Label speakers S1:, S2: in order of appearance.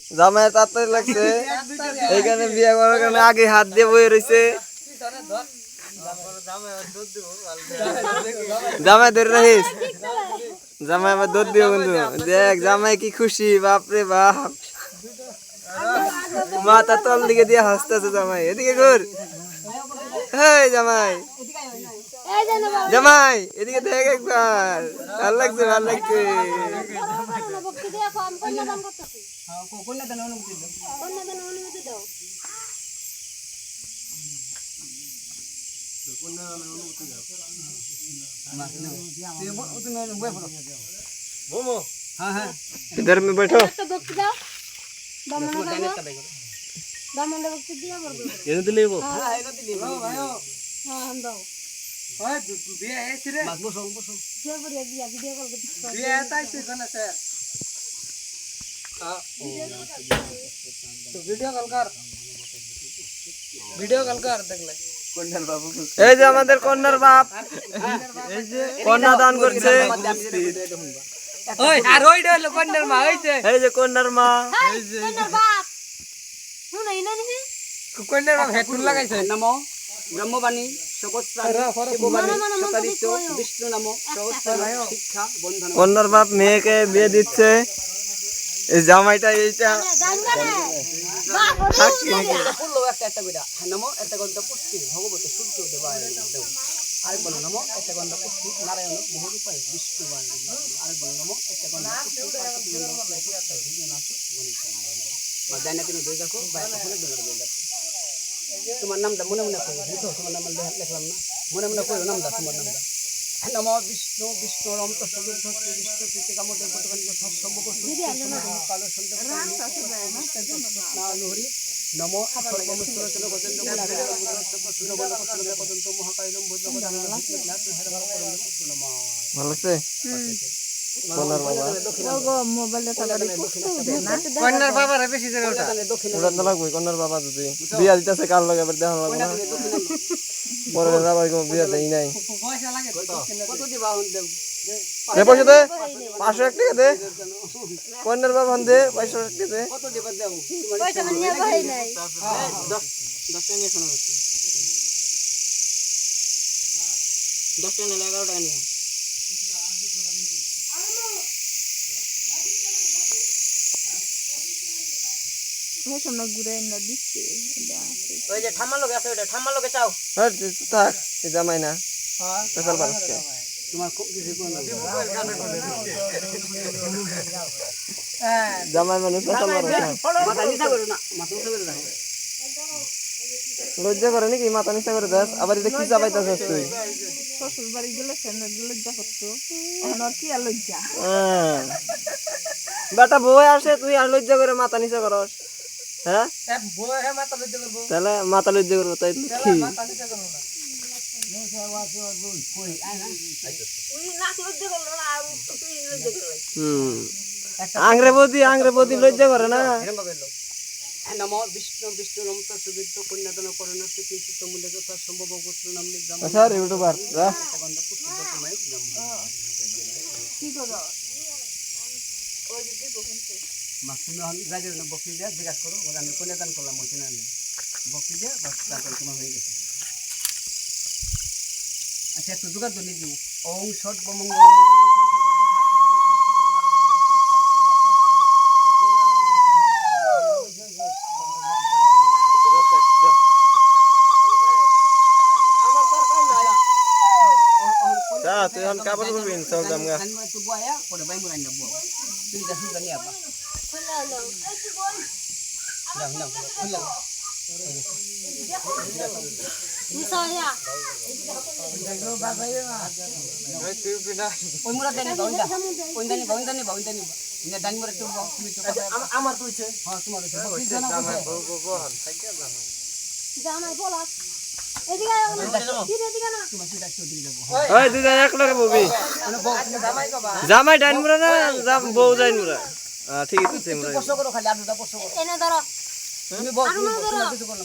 S1: জামাই তাড়াতাড়ি লাগছে এইখানে বিয়ে করার কারণে আগে হাত দিয়ে বয়ে রয়েছে জামাই ধরে রাখিস জামাই আবার দৌড় দিও বন্ধু দেখ জামাই কি খুশি বাপরে বাপ মাথা তল দিকে দিয়ে হাসতেছে জামাই এদিকে ঘুর হেই জামাই জামাই এদিকে দেখ একবার ভাল লাগছে ভাল লাগছে इधर में बैठो ये तो ले वो
S2: वीडियो कॉल कर देख ले
S1: এই যে আমাদের কন্যার বাপ কন্যা দান করছে
S2: ওই আর ওই হলো কন্যার মা হইছে
S1: এই যে কন্যার মা
S2: এই যে কন্যার বাপ শুনাই না নি কন্যার বাপ হেডফোন লাগাইছে
S3: নমো ব্রহ্মবাণী বিষ্ণু নমো শিক্ষা বন্ধন
S1: কন্যার বাপ মেয়েকে বিয়ে দিচ্ছে এই জামাইটা এইটা
S3: নমো একটা গন্ধ পুষ্টি ভগবতী সূর্য দেবায় আরেক বলো নমো একটা গন্ধ পুষ্টি নারায়ণ বহু রূপায় বিষ্ণু আরেক বলো নমো একটা গন্ধ যাই না তুমি দিয়ে দেখো তোমার নামটা মনে মনে করো বুঝো তোমার নাম লেখলাম না মনে মনে করো নামটা তোমার নামটা নমো বিষ্ণু বিষ্ণু অন্ত বিষ্ণু প্রীতি কামদেব হরি নমো সর্বমস্ত গজেন্দ্র মহাকাইলম
S1: ভালো আছে কন্যার বাবা
S2: কন্যার বাবার বেশি জায়গা ওটা
S1: ওটা তো লাগবে কন্যার বাবা যদি বিয়া দিতেছে কার লগে এবার দেখা লাগবে না পরে যাবার কোনো বিয়া দেই নাই
S2: পয়সা লাগে
S3: কত দিবা দেব
S1: দে পয়সা দে 501 টাকা দে কন্যার বাবা দে 501 টাকা দে
S3: কত দিবা দেব
S2: পয়সা নিয়ে ভাই নাই
S3: 10 টাকা নিয়ে শোনা হচ্ছে 10 টাকা নিলে 11 টাকা নিও ওই যে ঠাম্মা লোক আছে ওটা ঠাম্মা লোকে চাও
S1: হ্যাঁ থাক এই জামাই না পেছাল পারছ
S3: তোমার কিছু কোন
S1: জামাই মানুষ পেছাল পারছ
S3: মাথা নিচা করো না মাথা নিচা করে দাও
S1: লজ্জা করে নাকি মাথা নিচা করে দাস আবার এটা কি চাবাইতাছস তুই
S4: শ্বশুর বাড়ি গেলে লজ্জা করতো এখন আর কি আর লজ্জা
S1: বেটা বউ আসে তুই আর লজ্জা করে মাথা নিচা করস হ্যাঁ
S2: বউ হে মাথা লজ্জা করব
S1: তাহলে মাথা লজ্জা করবো তাই কি
S2: মাথা লজ্জা করব না
S1: আংরে বৌদি লজ্জা করে না
S3: নমো বিষ্ণু বিষ্ণু রমতা সুবিদ্ধ কন্যাদান করণ কিঞ্চিত মূল্য যথা সম্ভব গোত্র নাম ব্রাহ্মণ
S1: আচ্ছা ইউটিউবার যা
S3: গন্ধ পুষ্টি তোমায় ব্রাহ্মণ
S4: কি করো
S3: তুমি রাজের বকরি দিয়া জিজ্ঞাসা করো ওরা আমি কন্যাদান করলাম হয়েছে না বকরি দিয়া বাস তারপর তোমার হয়ে গেছে আচ্ছা একটু জোগাড় তো নিয়ে দিব ওং সর্বমঙ্গল
S1: তুই এখন কাপড় পরবি চল জামগা
S3: একটু বয়া পরে বাই মুরাই না বউ তুই যা শুনতে নিয়ে আবা খুললা ওই মুরা দেন বাউন্ডা ওইদানি ইনা দানি মুরা তো তুমি তো আমার কইছে হ্যাঁ তোমার কইছে জামাই বউ বহান থাকি
S4: জামাই বলা এদিকে না
S1: ওই দুইজন এক লগে ববি জামাই ডাইন মুরা না বউ ডাইন মুরা ঠিক আছে মুরা
S3: কষ্ট করো খালি আলুটা কষ্ট করো
S4: এনে ধরো
S3: তুমি বল তুমি কিছু করো না